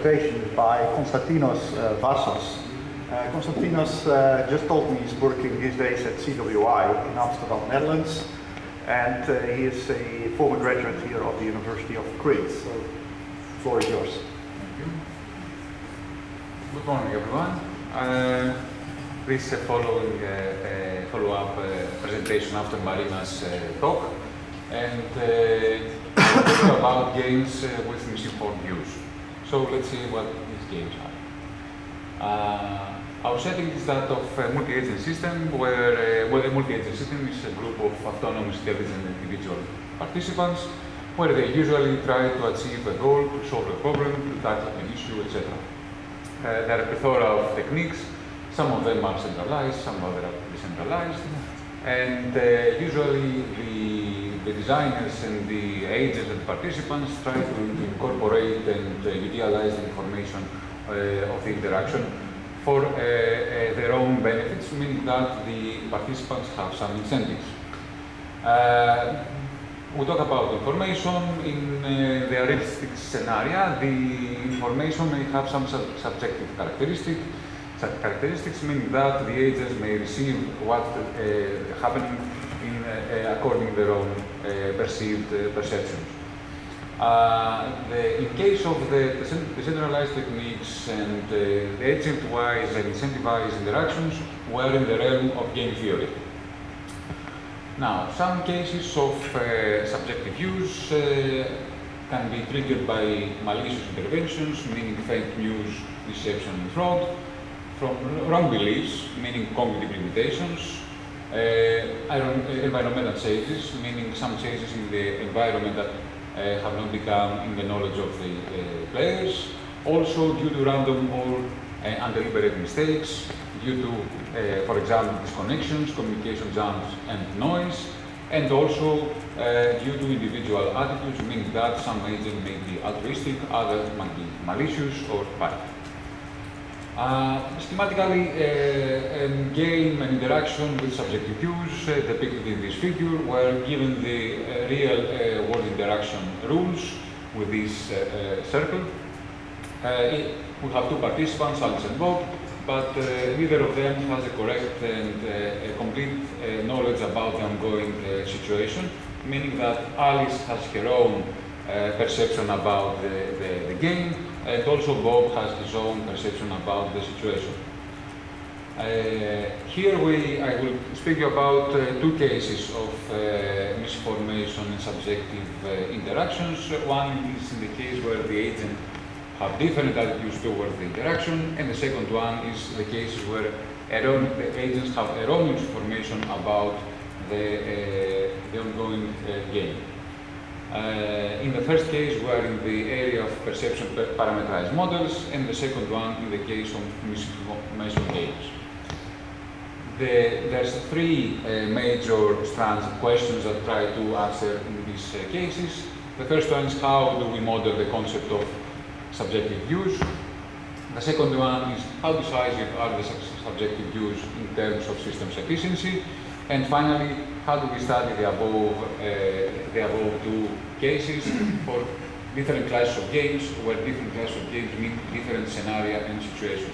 Presentation by Constantinos Varsos. Constantinos just told me he's working these days at CWI in Amsterdam, Netherlands, and he is a former graduate here of the University of Crete. So, the floor is yours. Thank you. Good morning, everyone. This is a follow-up presentation after Marina's talk, and talk about games with misinformed use. So let's see what these games are. Our setting is that of a multi-agent system, where a multi-agent system is a group of autonomous, intelligent individual participants, where they usually try to achieve a goal, to solve a problem, to tackle an issue, etc. There are a plethora of techniques. Some of them are centralized, some other are decentralized, and usually the designers and the agents and participants try to incorporate and utilize the information of the interaction for their own benefits, meaning that the participants have some incentives. We talk about information. In the realistic scenario, the information may have some subjective characteristics, meaning that the agents may receive what happening according to their own perceived perceptions. In case of the decentralized techniques and the agent-wise and incentivized interactions, we're in the realm of game theory. Now, some cases of subjective use can be triggered by malicious interventions, meaning fake news, deception, and fraud, from wrong beliefs, meaning cognitive limitations, environmental changes, meaning some changes in the environment that have not become in the knowledge of the players, also due to random or undeliberate mistakes, due to, for example, disconnections, communication jams, and noise, and also due to individual attitudes, meaning that some agents may be altruistic, others might be malicious or bad. Schematically, a game and interaction with subjective use depicted in this figure were given the real world interaction rules with this circle. We have two participants, Alice and Bob, but neither of them has a correct and a complete knowledge about the ongoing situation, meaning that Alice has her own perception about the game, and also Bob has his own perception about the situation. Here I will speak about two cases of misinformation and subjective interactions. One is in the case where the agent have different attitudes towards the interaction, and the second one is the cases where the agents have erroneous information about the ongoing game. In the first case, we are in the area of perception parameterized models, and the second one in the case of misinformation games. There's three major strands of questions that try to answer in these cases. The first one is how do we model the concept of subjective use? The second one is how decisive are the subjective use in terms of systems efficiency? And finally, how do we study the above two cases for different classes of games, where different classes of games mean different scenarios and situations?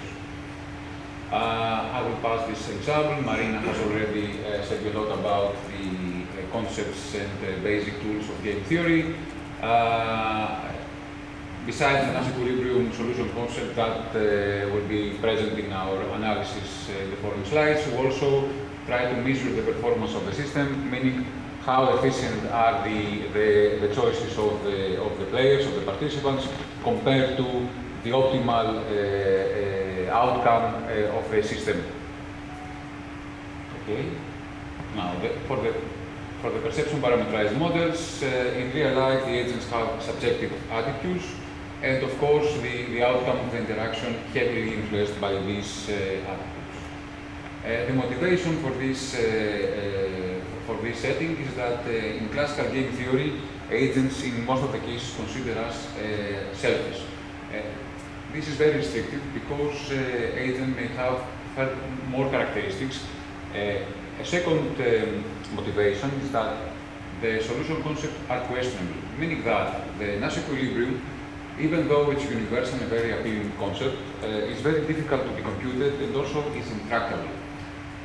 I will pass this example. Marina has already said a lot about the concepts and basic tools of game theory. Besides the Nash equilibrium solution concept that will be present in our analysis in the following slides, we also try to measure the performance of the system, meaning how efficient are the choices of the players, of the participants, compared to the optimal outcome of the system. Okay. Now, for the perception parameterized models, in real life, the agents have subjective attitudes, and of course, the outcome of the interaction heavily influenced by these attitudes. The motivation for this setting is that in classical game theory, agents in most of the cases considered as selfish. This is very restrictive because agents may have more characteristics. A second motivation is that the solution concepts are questionable, meaning that the Nash equilibrium even though it's universal and a very appealing concept, it's very difficult to be computed and also is intractable.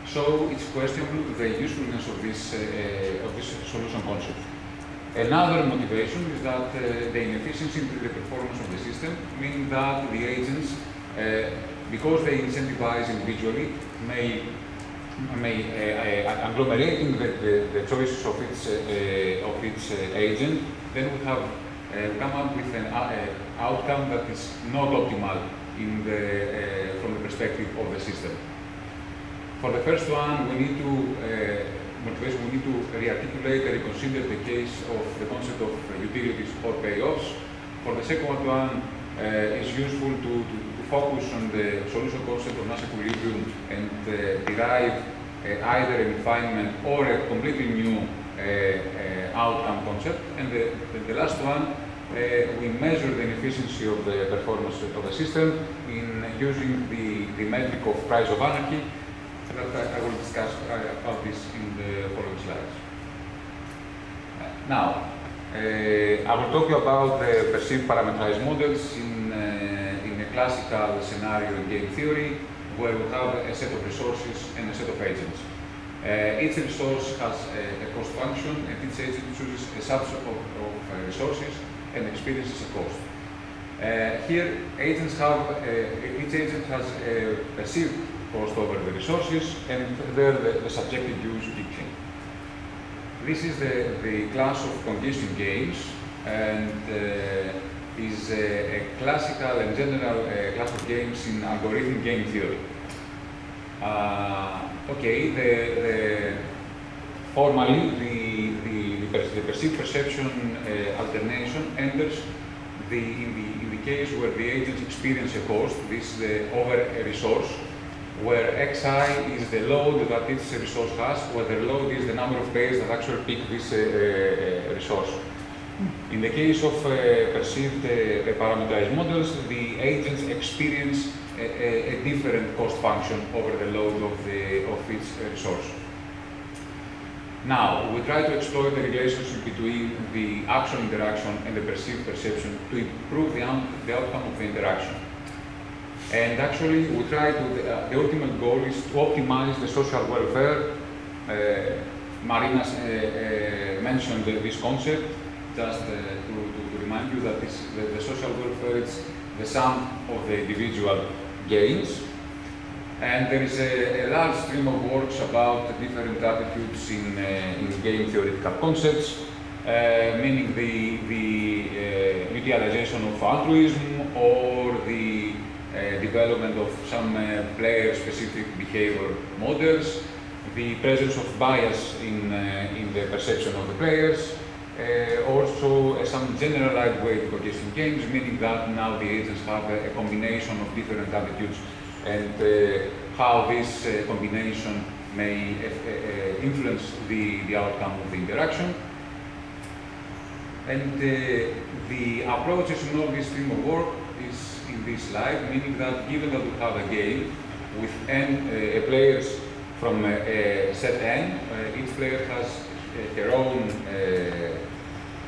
So it's questionable the usefulness of this solution concept. Another motivation is that the inefficiency in the performance of the system, meaning that the agents, because they incentivize individually, may agglomerating the choices of its agent, then we have come up with an outcome that is not optimal from the perspective of the system. For the first one, we need to re-articulate and reconsider the case of the concept of utilities or payoffs. For the second one, it's useful to focus on the solution concept of mass equilibrium and derive either a refinement or a completely new outcome concept. And the last one, we measure the efficiency of the performance of the system in using the metric of price of anarchy. That I will discuss about this in the following slides. Now, I will talk you about the perceived parameterized models in a classical scenario in game theory, where we have a set of resources and a set of agents. Each resource has a cost function, and each agent chooses a subset of resources and experiences a cost. Here, each agent has a perceived cost over the resources, and there the subjective use kicks in. This is the class of congestion games, and is a classical and general class of games in algorithmic game theory. Formally, the perceived perception alternation enters in the case where the agents experience a cost. This is over a resource, where xi is the load that each resource has, where the load is the number of players that actually pick this resource. In the case of perceived parameterized models, the agents experience a different cost function over the load of each resource. Now, we try to exploit the relationship between the actual interaction and the perceived perception to improve the outcome of the interaction. And actually, we try to, the ultimate goal is to optimize the social welfare. Marina mentioned this concept, just to remind you that the social welfare is the sum of the individual gains. And there is a large stream of works about different attitudes in game theoretical concepts, meaning the utilization of altruism or the development of some player-specific behavior models, the presence of bias in the perception of the players, also some generalized way of congestion games, meaning that now the agents have a combination of different attitudes, and how this combination may influence the outcome of the interaction. And the approaches in all this stream of work is in this slide, meaning that given that we have a game with n players from set n, each player has their own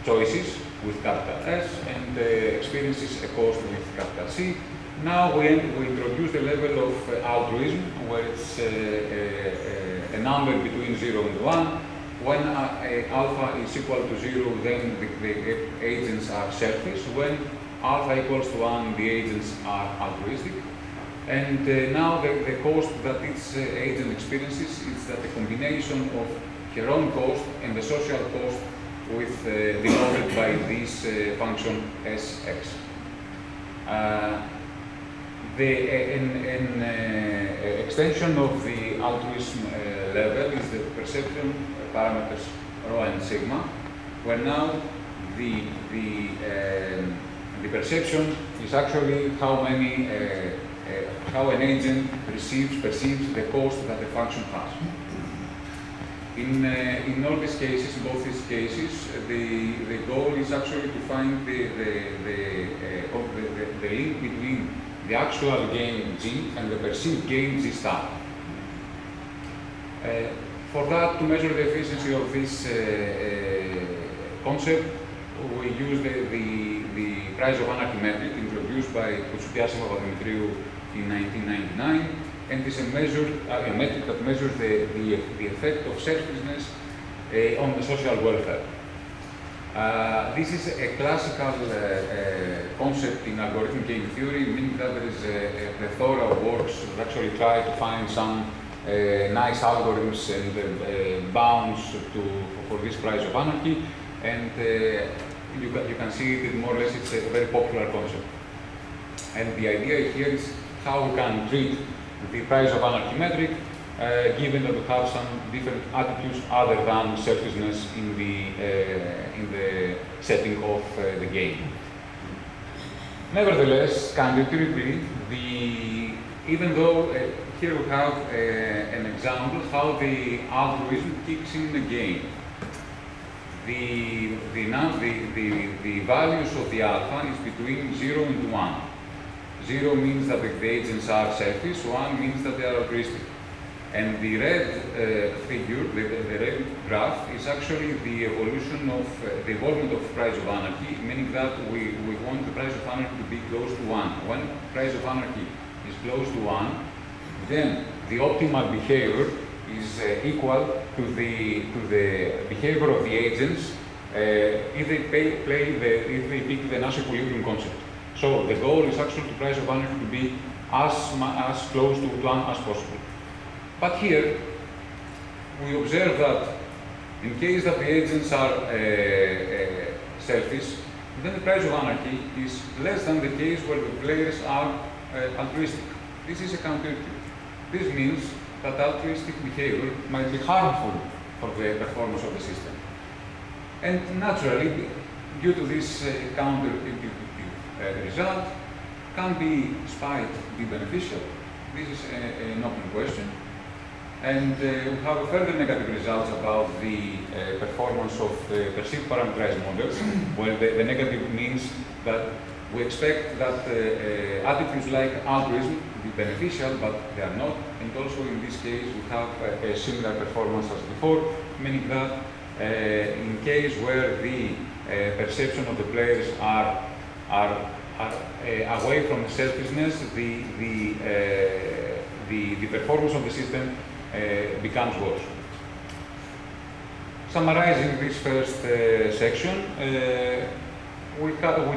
choices with capital S and experiences a cost with capital C. Now we introduce the level of altruism, where it's a number between 0 and 1. When alpha is equal to 0, then the agents are selfish. When alpha equals to 1, the agents are altruistic. And now the cost that each agent experiences is that the combination of her own cost and the social cost with denoted by this function Sx. An extension of the altruism level is the perception parameters rho and sigma, where now the perception is actually how an agent perceives the cost that the function has. In all these cases, in both these cases, the goal is actually to find the link between the actual gain G and the perceived gain G star. For that, to measure the efficiency of this concept, we use the price of anarchy metric introduced by Koutsoukias and Papadimitriou in 1999, and is a metric that measures the effect of selfishness on the social welfare. This is a classical concept in algorithmic game theory, meaning that there is a plethora of works that actually try to find some nice algorithms and bounds for this price of anarchy, and you can see that more or less it's a very popular concept. And the idea here is how we can treat the price of anarchy metric, given that we have some different attitudes other than selfishness in the setting of the game. Nevertheless, candidly, even though here we have an example how the algorithm kicks in the game. The values of the alpha is between 0 and 1. 0 means that the agents are selfish, 1 means that they are altruistic. And the red figure, the red graph, is actually the evolution of the evolvement of price of anarchy, meaning that we want the price of anarchy to be close to 1. When price of anarchy is close to 1, then the optimal behavior is equal to the behavior of the agents if they pick the Nash equilibrium concept. So the goal is actually to price of anarchy to be as close to 1 as possible. But here we observe that in case that the agents are selfish, then the price of anarchy is less than the case where the players are altruistic. This is a counterintuitive. This means that altruistic behavior might be harmful for the performance of the system. And naturally, due to this counterintuitive result, can spite be beneficial? This is an open question. And we have further negative results about the performance of the perceived parameterized models. Well, the negative means that we expect that attitudes like altruism be beneficial, but they are not. And also in this case, we have a similar performance as before, meaning that in case where the perception of the players are away from selfishness, the performance of the system becomes worse. Summarizing this first section, we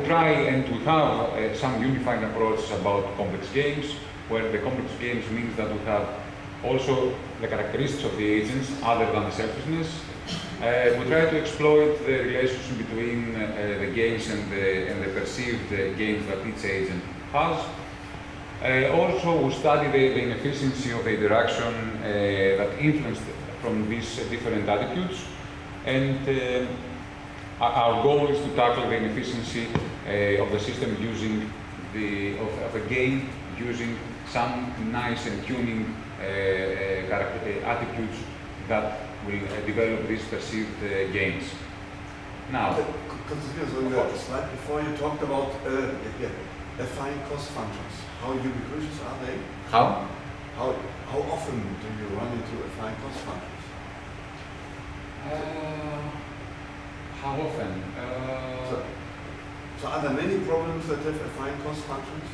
try and we have some unifying approaches about complex games, where the complex games means that we have also the characteristics of the agents other than the selfishness. We try to exploit the relationship between the games and the perceived games that each agent has. Also, we study the inefficiency of the interaction that influenced from these different attitudes, and our goal is to tackle the inefficiency of the system using of a game using some nice and tuning attitudes that will develop these perceived games. Now, Constantinos, on the slide before you talked about affine cost functions. How ubiquitous are they? How often do you run into affine cost functions? How often? So are there many problems that have affine cost functions?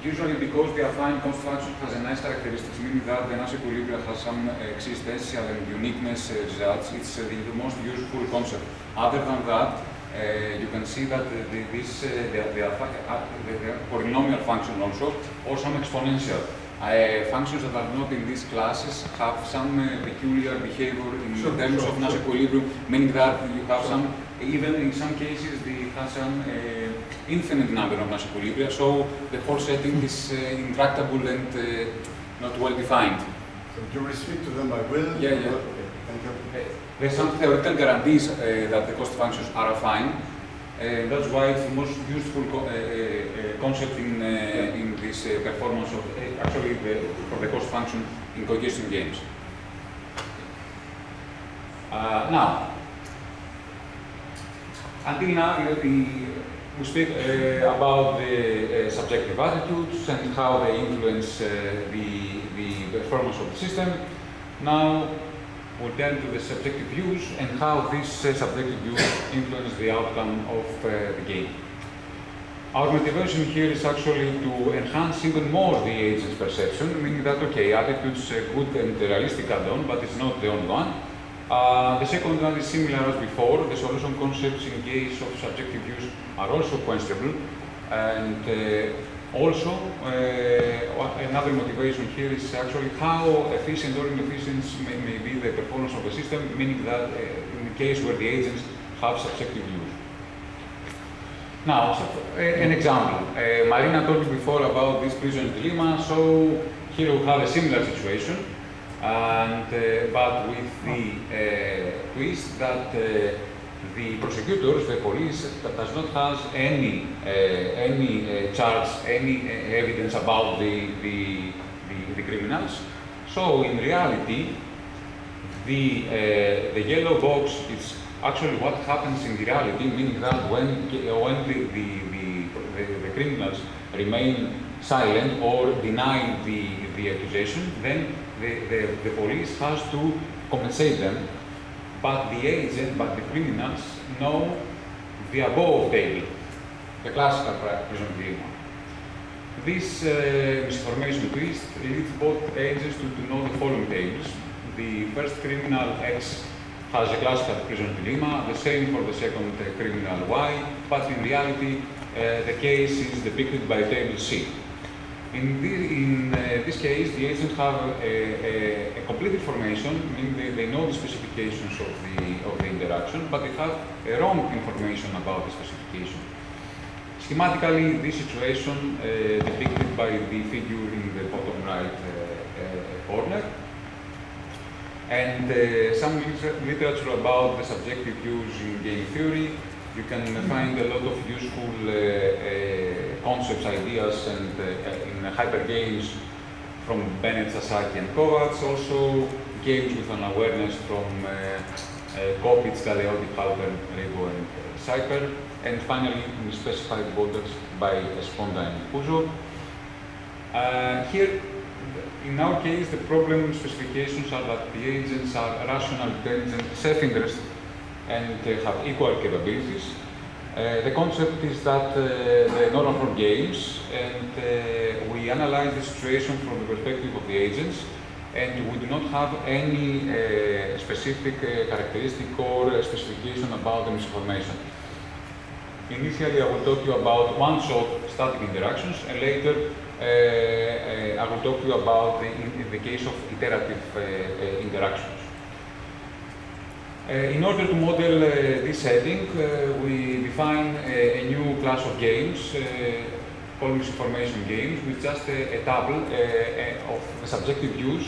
Usually because the affine cost function has a nice characteristics, meaning that the Nash equilibrium has some existential and uniqueness results. It's the most useful concept. Other than that, you can see that the polynomial function also, or some exponential functions that are not in these classes have some peculiar behavior in terms of Nash equilibrium, meaning that you have some, even in some cases, they have some infinite number of Nash equilibria, so the whole setting is intractable and not well defined. So you restrict to them by will? Yeah. Okay, thank you. There's some theoretical guarantees that the cost functions are affine. That's why it's the most useful concept in this performance of actually for the cost function in cohesion games. Now, until now, we speak about the subjective attitudes and how they influence the performance of the system. Now, we'll turn to the subjective views and how these subjective views influence the outcome of the game. Our motivation here is actually to enhance even more the agent's perception, meaning that, okay, attitude's a good and realistic add-on, but it's not the only one. The second one is similar as before. The solution concepts in case of subjective use are also questionable. And also, another motivation here is actually how efficient or inefficient may be the performance of the system, meaning that in the case where the agents have subjective use. Now, an example. Marina told you before about this prisoner's dilemma, so here we have a similar situation, and, but with the twist that the prosecutors, the police, does not have any charge, any evidence about the criminals. So in reality, the yellow box is actually what happens in reality, meaning that when the criminals remain silent or deny the accusation, then the police has to compensate them. But the criminals know the above table, the classical prison dilemma. This misinformation twist leads both agents to know the following tables. The first criminal X has a classical prison dilemma, the same for the second criminal Y, but in reality, the case is depicted by table C. In this case, the agents have a complete information, meaning they know the specifications of the interaction, but they have a wrong information about the specification. Schematically, this situation depicted by the figure in the bottom right corner. And some literature about the subjective use in game theory. You can find a lot of useful concepts, ideas, and in hyper games from Bennett, Sasaki, and Kovacs. Also, games with an awareness from Kopitz, Galeotti, Halper, Rego, and Cyper. And finally, specified borders by Sponda and Puzo. Here, in our case, the problem specifications are that the agents are rational, intelligent, self-interest, and have equal capabilities. The concept is that the normal for games, and we analyze the situation from the perspective of the agents, and we do not have any specific characteristic or specification about the misinformation. Initially, I will talk to you about one-shot static interactions, and later I will talk to you about in the case of iterative interactions. In order to model this setting, we define a new class of games called misinformation games, with just a table of the subjective use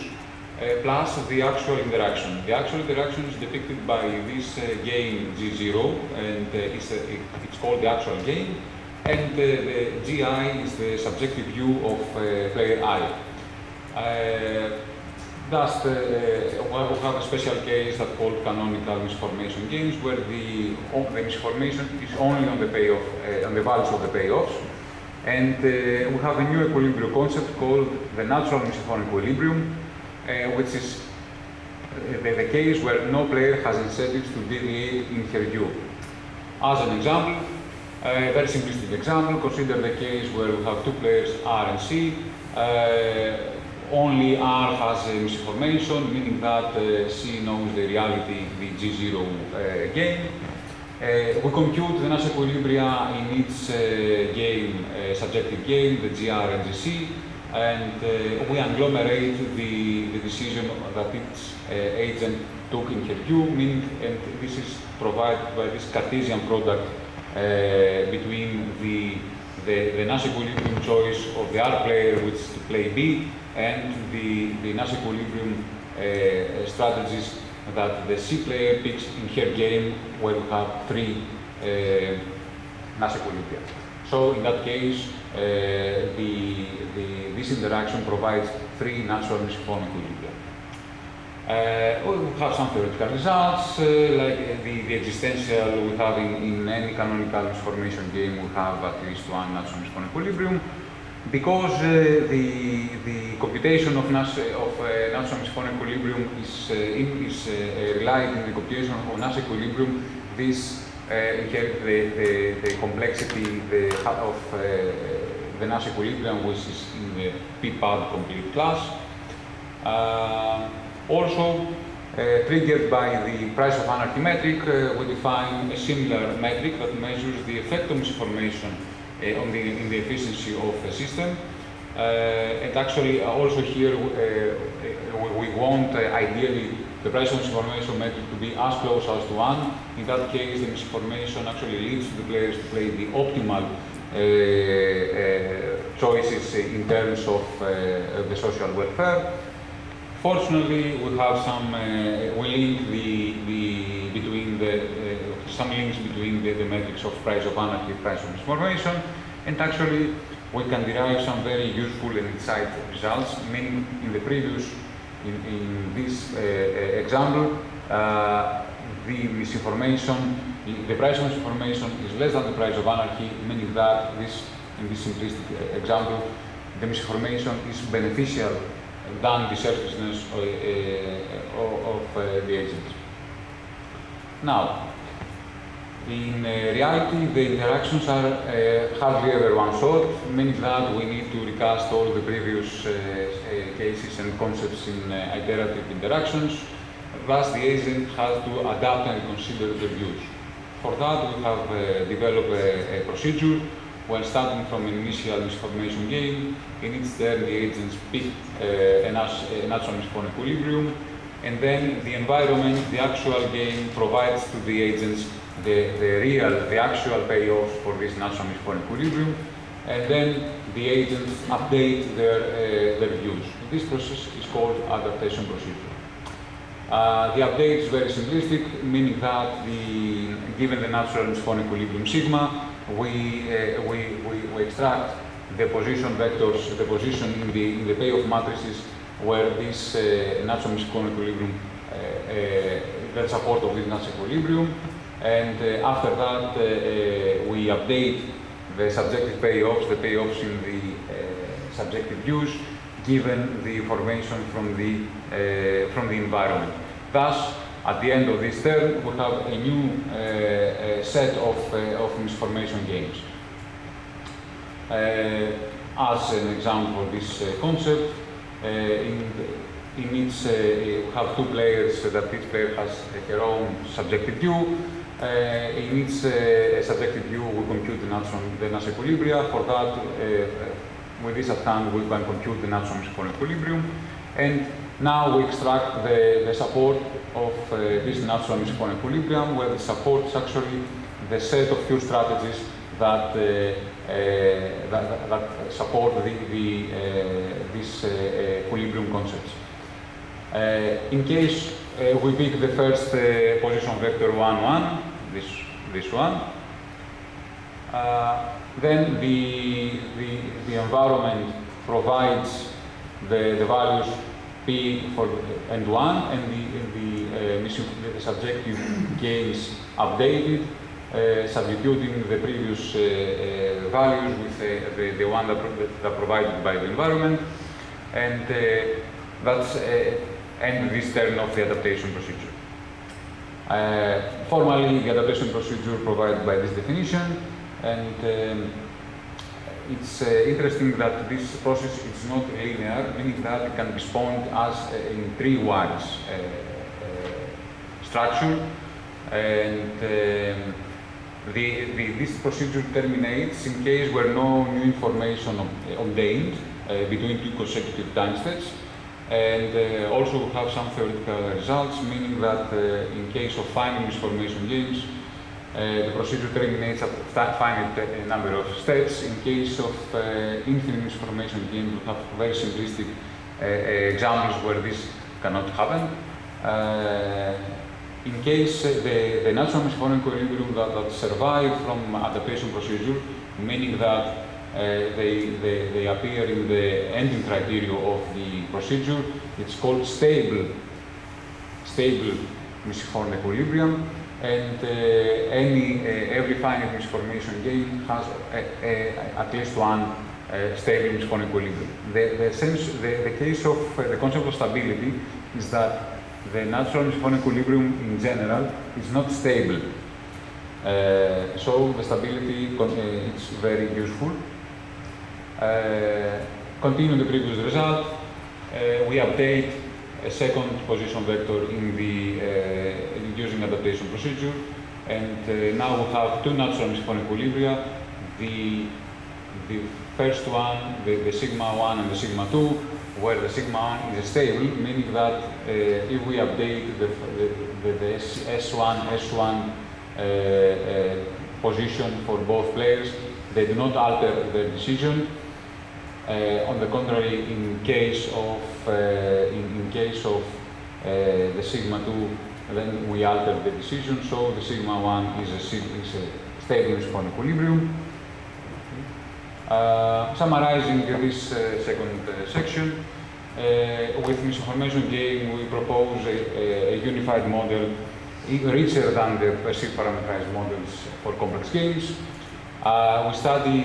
plus the actual interaction. The actual interaction is depicted by this game G0, and it's called the actual game, and the GI is the subjective view of player I. Thus, we have a special case that's called canonical misinformation games, where the misinformation is only on the payoff, on the values of the payoffs. And we have a new equilibrium concept called the natural misinformed equilibrium, which is the case where no player has incentives to deviate in her view. As an example, a very simplistic example, consider the case where we have two players R and C. Only R has misinformation, meaning that C knows the reality, the G0 game. We compute the Nash equilibria in each game, subjective game, the GR and GC, and we agglomerate the decision that each agent took in her view, meaning, and this is provided by this Cartesian product between the Nash equilibrium choice of the R player, which is to play B, and the Nash equilibrium strategies that the C player picks in her game, where we have three Nash equilibria. So in that case, this interaction provides three natural misinformed equilibria. We have some theoretical results, like the existential we have in any canonical misinformation game, we have at least one natural misinformed equilibrium. Because the computation of natural misinformed equilibrium is relied in the computation of Nash equilibrium, this inherit the complexity of the Nash equilibrium, which is in the p-pad complete class. Also, triggered by the price of anarchy metric, we define a similar metric that measures the effect of misinformation in the efficiency of a system. And actually, also here, we want ideally the price of misinformation metric to be as close as to 1. In that case, the misinformation actually leads the players to play the optimal choices in terms of the social welfare. Fortunately, we have some we link some links between the metrics of price of anarchy, price of misinformation, and actually we can derive some very useful and insightful results. Meaning, in the previous, in this example, the misinformation, the price of misinformation is less than the price of anarchy, meaning that in this simplistic example, the misinformation is beneficial than the selfishness of the agents. Now, in reality, the interactions are hardly ever one-shot, meaning that we need to recast all the previous cases and concepts in iterative interactions. Thus, the agent has to adapt and reconsider their views. For that, we have developed a procedure. When starting from an initial misinformation game, in each turn the agents pick a natural misinformed equilibrium, and then the environment, the actual game, provides to the agents the actual payoffs for this natural misinformed equilibrium, and then the agents update their views. This process is called adaptation procedure. The update is very simplistic, meaning that given the natural misinformed equilibrium sigma, we extract the position vectors, the position in the payoff matrices where this natural misinformed equilibrium, the support of this natural equilibrium, and after that we update the subjective payoffs, the payoffs in the subjective views, given the information from the environment. Thus, at the end of this term, we have a new set of misinformation games. As an example of this concept, in each we have two players, that each player has her own subjective view. In each subjective view, we compute the natural equilibria. For that, with this at hand, we can compute the natural misinformed equilibrium. And now we extract the support of this natural misinformed equilibrium, where the support is actually the set of few strategies that support these equilibrium concepts. In case we pick the first position vector 1, 1, this one, then the environment provides the values P and 1, and the subjective gains updated, substituting the previous values with the one that provided by the environment, and that's end this turn of the adaptation procedure. Formally, the adaptation procedure provided by this definition, and it's interesting that this process is not linear, meaning that it can be spawned as in 3 wires structure, and this procedure terminates in case where no new information obtained between 2 consecutive time steps, and also have some theoretical results, meaning that in case of finite misinformation games, the procedure terminates at finite number of steps. In case of infinite misinformation games, we have very simplistic examples where this cannot happen. In case the natural misinformed equilibrium that survive from adaptation procedure, meaning that they appear in the ending criteria of the procedure, it's called stable misinformed equilibrium, and every finite misinformation game has at least one stable misinformed equilibrium. The case of the concept of stability is that the natural misinformed equilibrium in general is not stable. So the stability is very useful. Continue the previous result. We update a second position vector in the using adaptation procedure, and now we have two natural misciform equilibria. The first one, the sigma 1 and the sigma 2, where the sigma 1 is stable, meaning that if we update the S1 position for both players, they do not alter their decision. On the contrary, in case of the sigma 2, then we alter the decision. So the sigma 1 is a stable misciform equilibrium. Summarizing this second section, with misconformation game, we propose a unified model richer than the perceived parameterized models for complex games. We study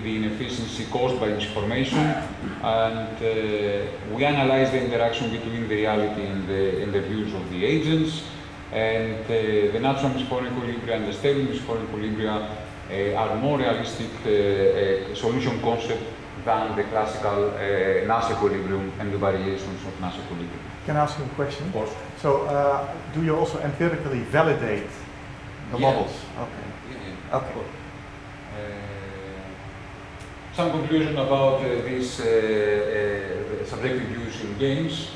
the inefficiency caused by misformation, and we analyze the interaction between the reality and the views of the agents. And the natural misciform equilibria and the stable misciform equilibria are more realistic solution concept than the classical Nash equilibrium and the variations of Nash equilibrium. Can I ask you a question? Of course. So, do you also empirically validate the models? Okay. Yeah. Okay. Some conclusion about this subjective use in games.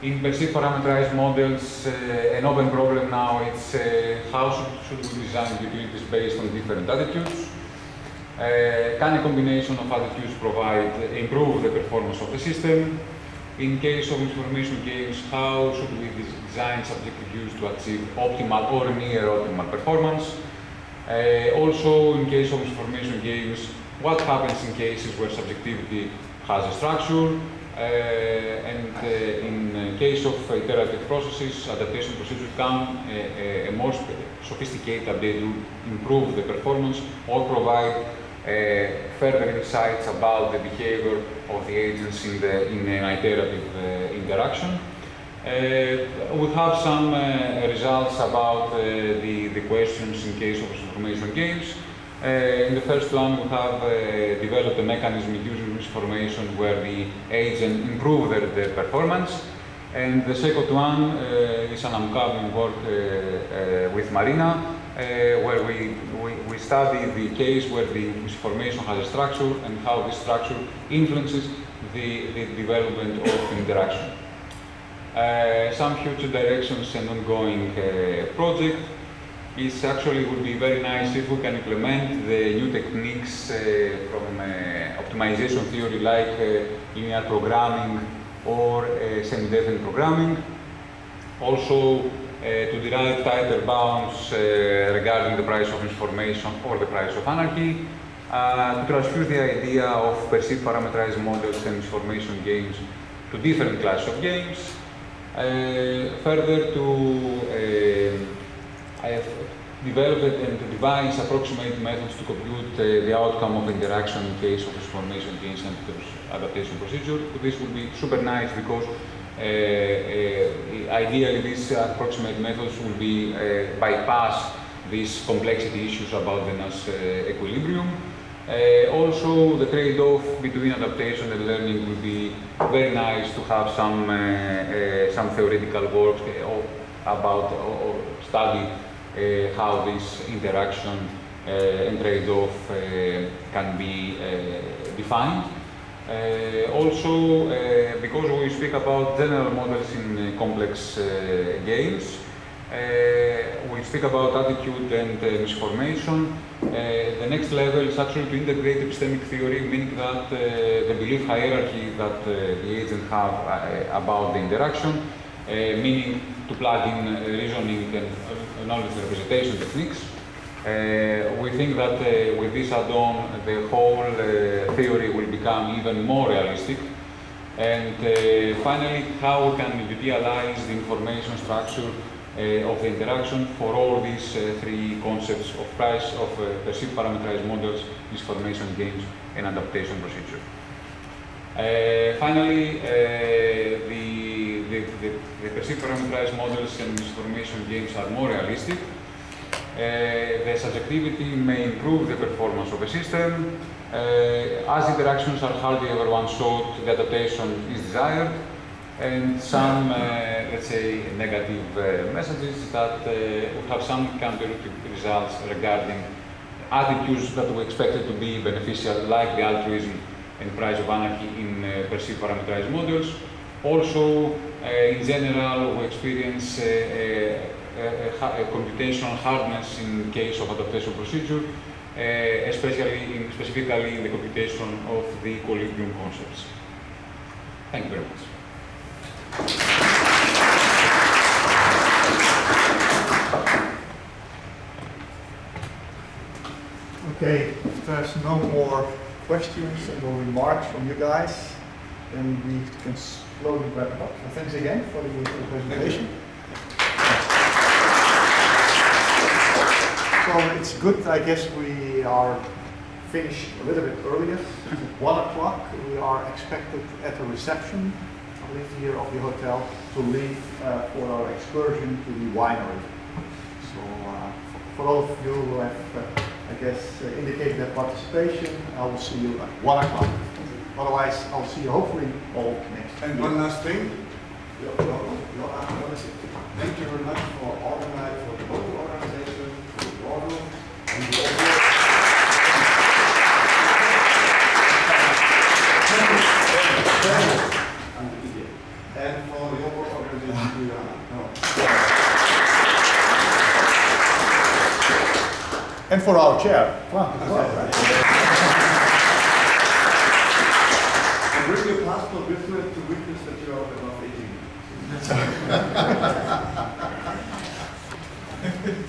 In perceived parameterized models, an open problem now is how should we design utilities based on different attitudes? Can a combination of attitudes improve the performance of the system? In case of information games, how should we design subjective use to achieve optimal or near optimal performance? Also, in case of information games, what happens in cases where subjectivity has a structure? And in case of iterative processes, adaptation procedures can a more sophisticated update to improve the performance or provide further insights about the behavior of the agents in an iterative interaction. We have some results about the questions in case of information games. In the first one, we have developed a mechanism using misformation where the agent improve their performance. And the second one is an ongoing work with Marina, where we study the case where the misformation has a structure and how this structure influences the development of interaction. Some future directions and ongoing project is actually would be very nice if we can implement the new techniques from optimization theory like linear programming or semi-definite programming. Also to derive tighter bounds regarding the price of information or the price of anarchy, to transfuse the idea of perceived parameterized models and information games to different classes of games. Further to I have developed and devised approximate methods to compute the outcome of interaction in case of information games and adaptation procedure. This would be super nice because ideally these approximate methods will be bypass these complexity issues about the Nash equilibrium. Also, the trade-off between adaptation and learning will be very nice to have some theoretical work about or study how this interaction and trade-off can be defined. Also, because we speak about general models in complex games, we speak about attitude and misformation. The next level is actually to integrate epistemic theory, meaning that the belief hierarchy that the agent have about the interaction, meaning to plug in reasoning and knowledge representation techniques. We think that with this add-on, the whole theory will become even more realistic. And finally, how we can utilize the information structure of the interaction for all these three concepts of price, of perceived parameterized models, misformation games, and adaptation procedure. Finally, the perceived parameterized models and misformation games are more realistic. The subjectivity may improve the performance of a system. As interactions are hardly ever one-shot, the adaptation is desired. And some, let's say, negative messages that would have some counter results regarding attitudes that we expected to be beneficial, like the altruism and price of anarchy in perceived parameterized models. Also, in general, we experience a computational hardness in case of adaptation procedure, specifically in the computation of the equilibrium concepts. Thank you very much. Okay, if there's no more questions or remarks from you guys, then we can slowly wrap it up. So thanks again for the presentation. So it's good, I guess we are finished a little bit earlier. At 1 o'clock, we are expected at the reception, I believe here of the hotel, to leave for our excursion to the winery. So for all of you who have, I guess, indicated their participation, I will see you at 1 o'clock. Otherwise, I'll see you hopefully all next week. And one last thing. Thank you very much for the local organization, for the order, and the overall. And for the overall organization, And for our chair, Frank, as well, right? And bring your passport with you to witness that you are above 18.